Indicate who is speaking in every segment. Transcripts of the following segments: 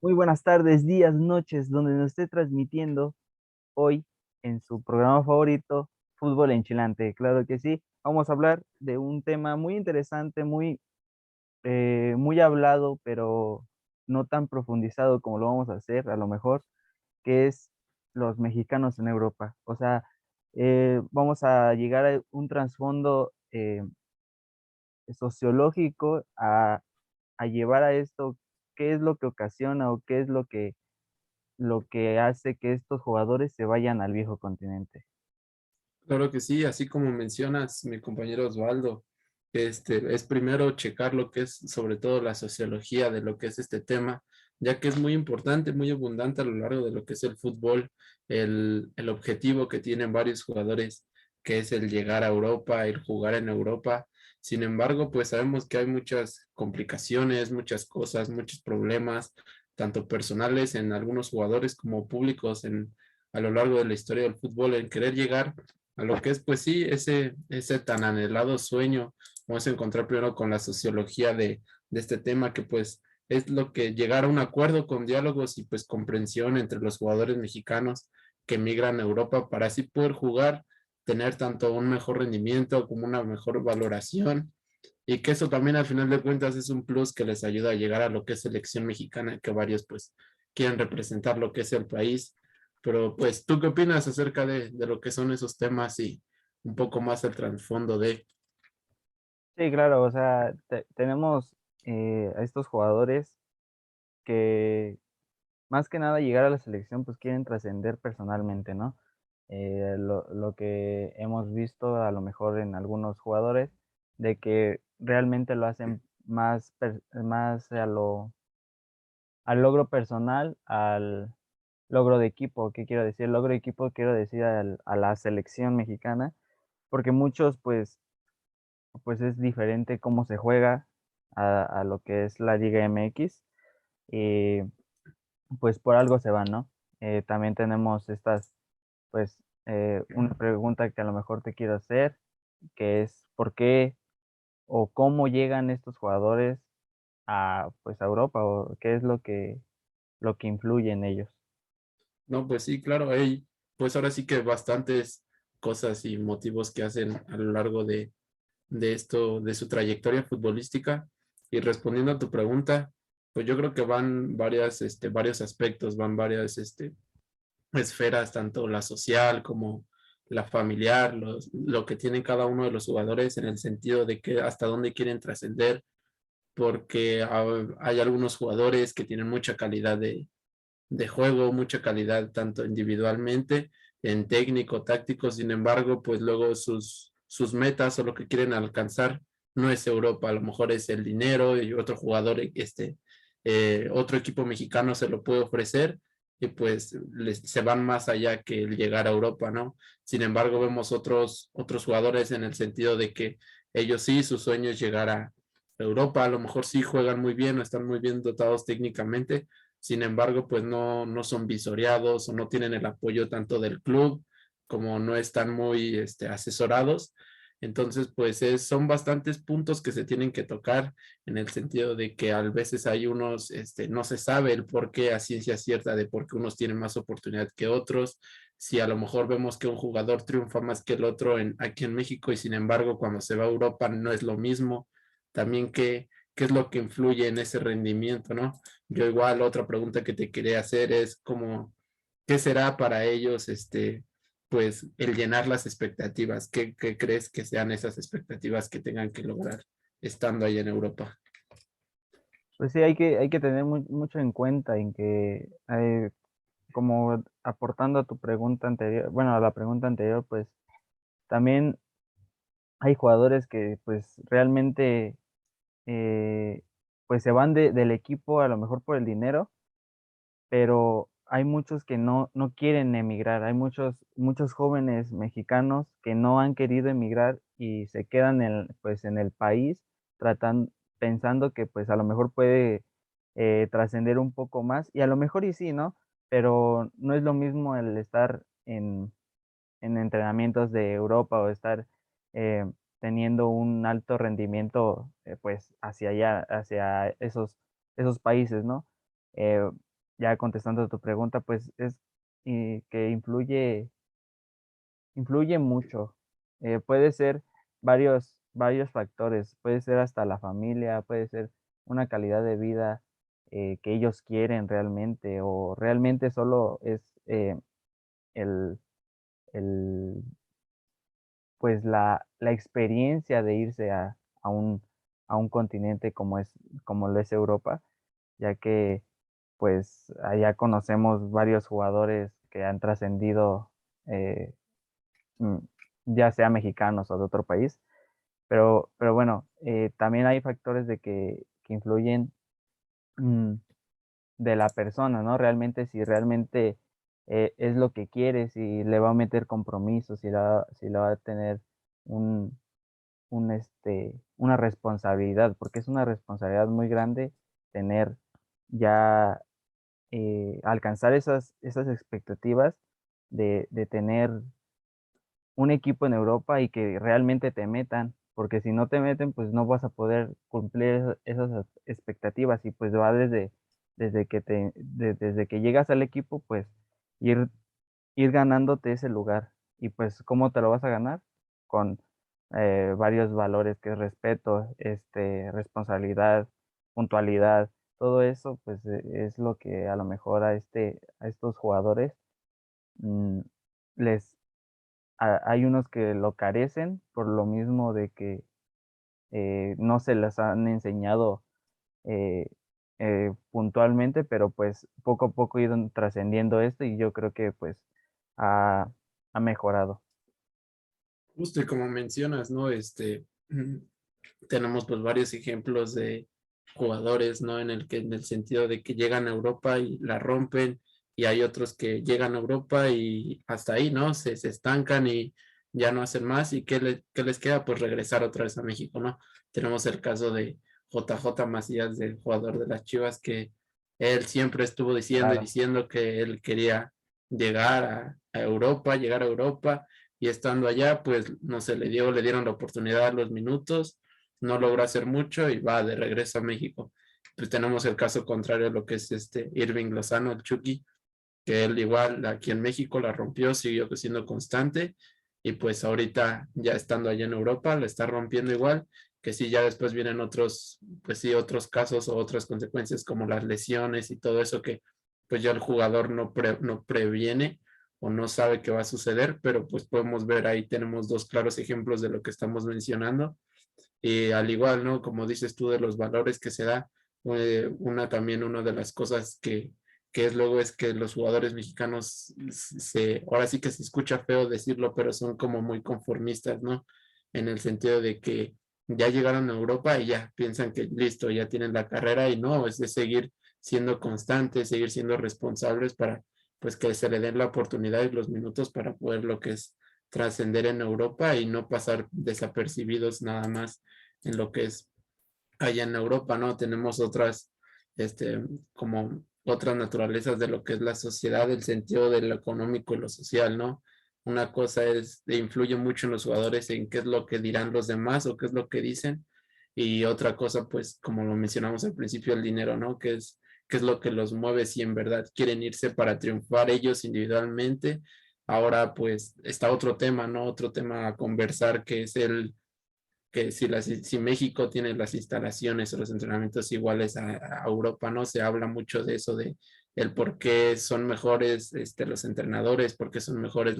Speaker 1: Muy buenas tardes, días, noches, donde nos esté transmitiendo hoy en su programa favorito, Fútbol Enchilante. Claro que sí, vamos a hablar de un tema muy interesante, muy hablado, pero no tan profundizado como lo vamos a hacer, a lo mejor, que es los mexicanos en Europa. O sea, vamos a llegar a un trasfondo sociológico a llevar a esto, qué es lo que ocasiona o qué es lo que hace que estos jugadores se vayan al viejo continente.
Speaker 2: Claro que sí, así como mencionas, mi compañero Osvaldo, es primero checar lo que es sobre todo la sociología de lo que es este tema, ya que es muy importante, muy abundante a lo largo de lo que es el fútbol, el objetivo que tienen varios jugadores, que es el llegar a Europa, el jugar en Europa. Sin embargo, pues sabemos que hay muchas complicaciones, muchas cosas, muchos problemas, tanto personales en algunos jugadores como públicos a lo largo de la historia del fútbol, en querer llegar a lo que es, pues sí, ese tan anhelado sueño. Vamos a encontrar primero con la sociología de este tema, que pues es lo que llegar a un acuerdo con diálogos y pues comprensión entre los jugadores mexicanos que emigran a Europa para así poder jugar, tener tanto un mejor rendimiento como una mejor valoración y que eso también al final de cuentas es un plus que les ayuda a llegar a lo que es selección mexicana, que varios pues quieren representar lo que es el país. Pero pues, ¿tú qué opinas acerca de lo que son esos temas y un poco más el trasfondo de?
Speaker 1: Sí, claro, o sea, tenemos a estos jugadores que más que nada llegar a la selección, pues quieren trascender personalmente, ¿no? Lo que hemos visto a lo mejor en algunos jugadores, de que realmente lo hacen más al logro personal, al logro de equipo. ¿Qué quiero decir? Logro de equipo quiero decir a la selección mexicana, porque muchos pues es diferente cómo se juega a lo que es la Liga MX, y pues por algo se van, ¿no? También tenemos pues, una pregunta que a lo mejor te quiero hacer, que es, ¿por qué o cómo llegan estos jugadores pues, a Europa? ¿O qué es lo que influye en ellos?
Speaker 2: No, pues sí, claro, hay pues ahora sí que bastantes cosas y motivos que hacen a lo largo de esto, de su trayectoria futbolística. Y respondiendo a tu pregunta, pues yo creo que van varios aspectos, van varias, esferas, tanto la social como la familiar, lo que tienen cada uno de los jugadores en el sentido de que hasta dónde quieren trascender, porque hay algunos jugadores que tienen mucha calidad de juego, mucha calidad tanto individualmente, en técnico, táctico. Sin embargo, pues luego sus metas o lo que quieren alcanzar no es Europa, a lo mejor es el dinero y otro jugador, otro equipo mexicano se lo puede ofrecer y pues se van más allá que el llegar a Europa, ¿no? Sin embargo, vemos otros jugadores en el sentido de que ellos sí, su sueño es llegar a Europa, a lo mejor sí juegan muy bien o están muy bien dotados técnicamente, sin embargo, pues no son visoreados o no tienen el apoyo tanto del club como no están muy asesorados. Entonces, pues son bastantes puntos que se tienen que tocar en el sentido de que a veces hay unos, no se sabe el por qué a ciencia cierta de por qué unos tienen más oportunidad que otros. Si a lo mejor vemos que un jugador triunfa más que el otro aquí en México y sin embargo cuando se va a Europa no es lo mismo. También qué es lo que influye en ese rendimiento, ¿no? Yo igual otra pregunta que te quería hacer es como, ¿qué será para ellos, pues, el llenar las expectativas? ¿Qué crees que sean esas expectativas que tengan que lograr estando ahí en Europa?
Speaker 1: Pues sí, hay que tener mucho en cuenta en que, como aportando a tu pregunta anterior, bueno, a la pregunta anterior, pues también hay jugadores que pues realmente pues se van del equipo a lo mejor por el dinero, pero hay muchos que no quieren emigrar. Hay muchos jóvenes mexicanos que no han querido emigrar y se quedan pues, en el país pensando que pues a lo mejor puede trascender un poco más, y a lo mejor y sí, ¿no? Pero no es lo mismo el estar en entrenamientos de Europa o estar eh, teniendo un alto rendimiento, pues hacia allá, hacia esos países, ¿no? ya contestando a tu pregunta, pues es que influye mucho. Puede ser varios factores, puede ser hasta la familia, puede ser una calidad de vida, que ellos quieren realmente, o realmente solo es, el el, pues, la experiencia de irse a un a un continente como lo es Europa, ya que, pues, allá conocemos varios jugadores que han trascendido, mm, ya sea mexicanos o de otro país. Pero bueno, también hay factores de que influyen, mm, de la persona, ¿no? Realmente, si realmente, es lo que quiere, si le va a meter compromiso, si le va a tener un una responsabilidad, porque es una responsabilidad muy grande tener ya, alcanzar esas expectativas de tener un equipo en Europa y que realmente te metan, porque si no te meten, pues no vas a poder cumplir esas expectativas y pues va desde que llegas al equipo, pues ir ganándote ese lugar. Y pues, ¿cómo te lo vas a ganar? Con, varios valores que es respeto, responsabilidad, puntualidad, todo eso, pues, es lo que a lo mejor a estos jugadores, mm, les hay unos que lo carecen por lo mismo de que, no se les han enseñado, eh, puntualmente, pero, pues, poco a poco ido trascendiendo esto y yo creo que, pues, ha mejorado.
Speaker 2: Justo y como mencionas, ¿no? Tenemos pues varios ejemplos de jugadores, ¿no? En el sentido de que llegan a Europa y la rompen, y hay otros que llegan a Europa y hasta ahí, ¿no? Se estancan y ya no hacen más. ¿Y qué les queda? Pues regresar otra vez a México, ¿no? Tenemos el caso de JJ Macías, del jugador de las Chivas, que él siempre estuvo diciendo y
Speaker 1: Claro.
Speaker 2: diciendo que él quería llegar a Europa, llegar a Europa, y estando allá, pues no se le dio, le dieron la oportunidad, los minutos, no logró hacer mucho y va de regreso a México. Pues tenemos el caso contrario a lo que es Irving Lozano, el Chucky, que él igual aquí en México la rompió, siguió siendo constante, y pues ahorita ya estando allá en Europa la está rompiendo igual, que sí, ya después vienen otros, pues sí, otros casos o otras consecuencias como las lesiones y todo eso que pues ya el jugador no previene o no sabe qué va a suceder, pero pues podemos ver ahí, tenemos dos claros ejemplos de lo que estamos mencionando. Y al igual, ¿no? Como dices tú, de los valores que se da, una de las cosas que es luego es que los jugadores mexicanos, ahora sí que se escucha feo decirlo, pero son como muy conformistas, ¿no? En el sentido de que ya llegaron a Europa y ya piensan que listo, ya tienen la carrera, y no, es de seguir siendo constantes, seguir siendo responsables para pues que se le den la oportunidad y los minutos para poder lo que es trascender en Europa y no pasar desapercibidos nada más en lo que es allá en Europa, ¿no? Tenemos otras, como otras naturalezas de lo que es la sociedad, el sentido de lo económico y lo social, ¿no? Una cosa influye mucho en los jugadores en qué es lo que dirán los demás o qué es lo que dicen, y otra cosa, pues, como lo mencionamos al principio, el dinero, ¿no? Qué es lo que los mueve si en verdad quieren irse para triunfar ellos individualmente. Ahora, pues, está otro tema, ¿no? Otro tema a conversar, que es que si México tiene las instalaciones o los entrenamientos iguales a Europa, ¿no? Se habla mucho de eso, de el por qué son mejores los entrenadores, por qué son mejores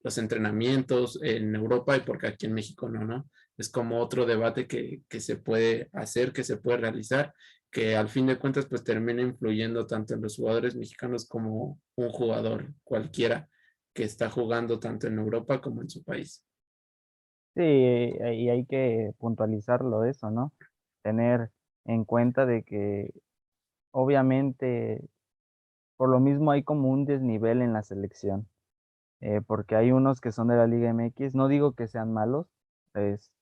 Speaker 2: los entrenamientos en Europa y por qué aquí en México no, ¿no? Es como otro debate que se puede hacer, que se puede realizar, que al fin de cuentas pues termina influyendo tanto en los jugadores mexicanos como un jugador cualquiera que está jugando tanto en Europa como en su país.
Speaker 1: Sí, y hay que puntualizarlo eso, ¿no? Tener en cuenta de que obviamente por lo mismo hay como un desnivel en la selección, porque hay unos que son de la Liga MX, no digo que sean malos,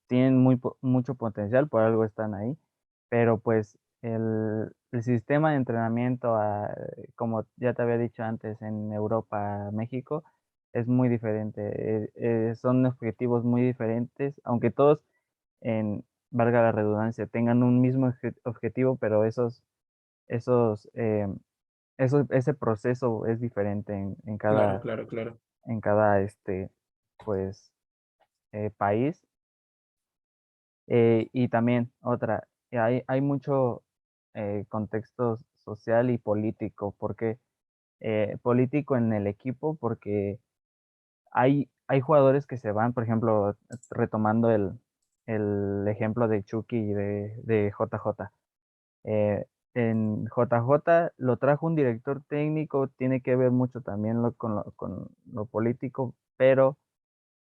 Speaker 1: tienen mucho potencial, por algo están ahí, pero pues el sistema de entrenamiento, como ya te había dicho antes, en Europa, México, es muy diferente, son objetivos muy diferentes, aunque todos, valga la redundancia, tengan un mismo objetivo, pero esos ese proceso es diferente
Speaker 2: Claro, claro, claro.
Speaker 1: en cada, pues, país. Y también otra, hay mucho, contexto social y político, porque, político en el equipo, porque hay jugadores que se van, por ejemplo, retomando el ejemplo de Chucky y de JJ. En JJ lo trajo un director técnico, tiene que ver mucho también con lo político, pero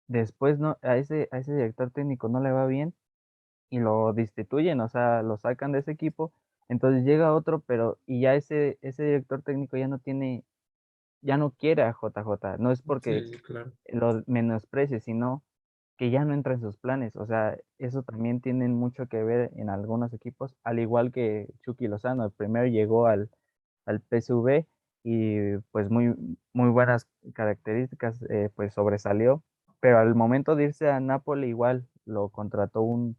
Speaker 1: después no, a ese director técnico no le va bien y lo destituyen, o sea, lo sacan de ese equipo, entonces llega otro, pero y ya ese director técnico ya no quiere a JJ, no es porque
Speaker 2: Sí, sí, claro.
Speaker 1: lo menosprecie, sino que ya no entra en sus planes, o sea, eso también tiene mucho que ver en algunos equipos, al igual que Chucky Lozano, primero llegó al PSV y, pues, muy buenas características, pues, sobresalió, pero al momento de irse a Napoli igual lo contrató un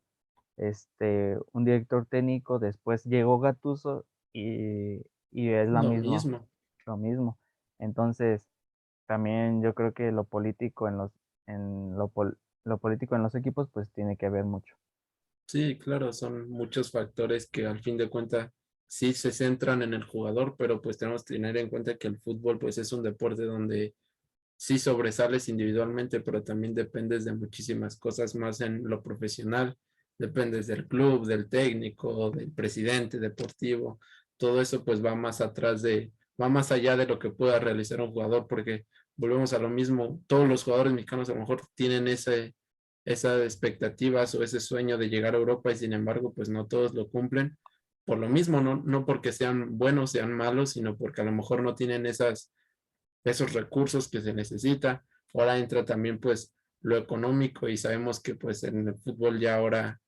Speaker 1: director técnico, después llegó Gattuso y es
Speaker 2: Lo mismo.
Speaker 1: lo mismo. Entonces, también yo creo que lo político en los equipos, pues, tiene que ver mucho.
Speaker 2: Sí, claro, son muchos factores que al fin de cuentas sí se centran en el jugador, pero pues tenemos que tener en cuenta que el fútbol pues es un deporte donde sí sobresales individualmente, pero también dependes de muchísimas cosas más en lo profesional. Dependes del club, del técnico, del presidente deportivo. Todo eso pues va más atrás va más allá de lo que pueda realizar un jugador, porque volvemos a lo mismo. Todos los jugadores mexicanos a lo mejor tienen esas expectativas o ese sueño de llegar a Europa y sin embargo pues no todos lo cumplen. Por lo mismo, no porque sean buenos, sean malos, sino porque a lo mejor no tienen esos recursos que se necesita. Ahora entra también pues lo económico y sabemos que pues en el fútbol ya ahora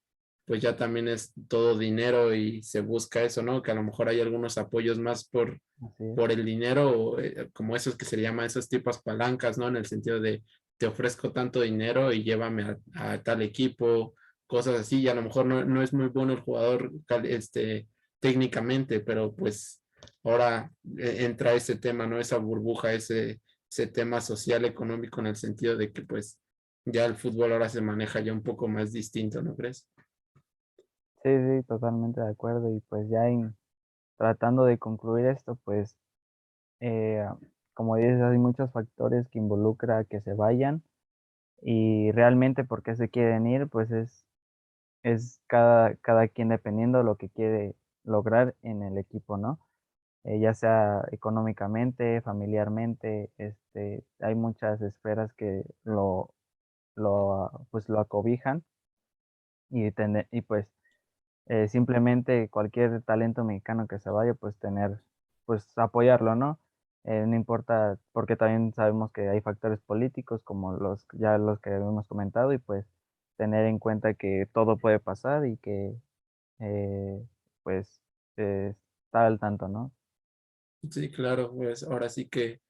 Speaker 2: pues ya también es todo dinero y se busca eso, ¿no? Que a lo mejor hay algunos apoyos más
Speaker 1: Así es.
Speaker 2: por el dinero, o, como esos que se llama esos tipos palancas, ¿no? En el sentido de te ofrezco tanto dinero y llévame a tal equipo, cosas así, y a lo mejor no es muy bueno el jugador técnicamente, pero pues ahora entra ese tema, ¿no? Esa burbuja, ese tema social, económico, en el sentido de que pues ya el fútbol ahora se maneja ya un poco más distinto, ¿no crees?
Speaker 1: Sí, sí, totalmente de acuerdo. Y, pues, ya tratando de concluir esto, pues, eh, como dices, hay muchos factores que involucra que se vayan, y realmente por qué se quieren ir, pues, es cada quien dependiendo de lo que quiere lograr en el equipo, ¿no? Ya sea económicamente, familiarmente, hay muchas esferas que pues, lo acobijan y pues, simplemente cualquier talento mexicano que se vaya, pues pues apoyarlo, ¿no? No importa, porque también sabemos que hay factores políticos como los que hemos comentado y pues tener en cuenta que todo puede pasar y que, eh, pues, estar al tanto, ¿no?
Speaker 2: Sí, claro, pues ahora sí que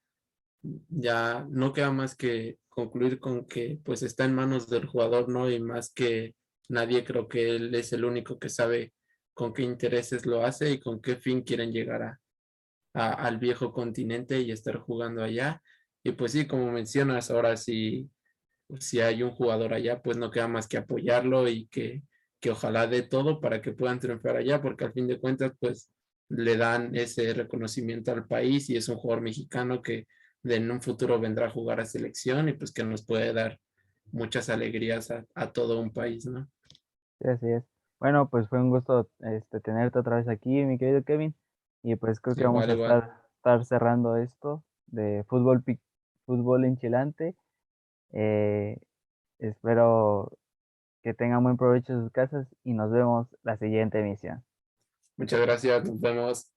Speaker 2: ya no queda más que concluir con que pues está en manos del jugador, ¿no? Y más que nadie, creo que él es el único que sabe con qué intereses lo hace y con qué fin quieren llegar al viejo continente y estar jugando allá. Y pues sí, como mencionas, ahora sí, si hay un jugador allá, pues no queda más que apoyarlo y que ojalá dé todo para que puedan triunfar allá, porque al fin de cuentas, pues le dan ese reconocimiento al país y es un jugador mexicano que en un futuro vendrá a jugar a selección y pues que nos puede dar muchas alegrías a todo un país, ¿no?
Speaker 1: Sí, así es. Bueno, pues fue un gusto, tenerte otra vez aquí, mi querido Kevin, y pues creo que vamos
Speaker 2: Igual,
Speaker 1: a
Speaker 2: igual.
Speaker 1: estar cerrando esto de fútbol enchilante. Eh, Espero que tengan buen provecho en sus casas y nos vemos la siguiente emisión.
Speaker 2: Muchas gracias, nos vemos.